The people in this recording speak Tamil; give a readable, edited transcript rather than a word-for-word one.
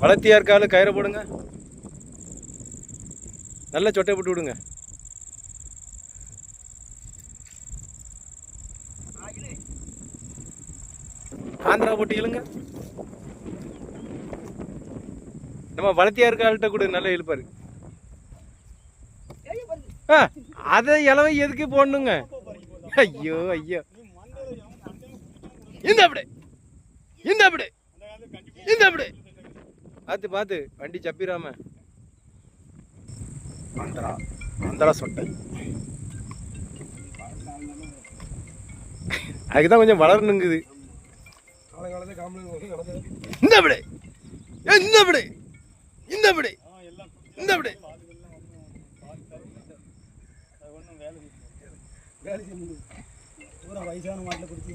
வளர்த்தியா இருக்கால கயிறை போடுங்க, நல்ல சொட்டை போட்டு விடுங்க. ஆந்திரா போட்டு இழுங்க. நம்ம வளர்த்தியா இருக்காள்கிட்ட கூட நல்லா இழுப்பாரு. அதை இளவை எதுக்கு போடணுங்க? ஐயோ ஐயோ, இந்த அப்படி இந்த அப்படி இந்த அப்படி பார்த்து பார்த்து வண்டி சப்பிராம. ஆந்திரா ஆந்திரா சொட்டை அதுக்குதான் கொஞ்சம் வளரணுங்குது. இந்த அப்படி இந்த அப்படி இந்த அப்படி இந்த அப்படி வயசான மாட்டில் குடிச்சு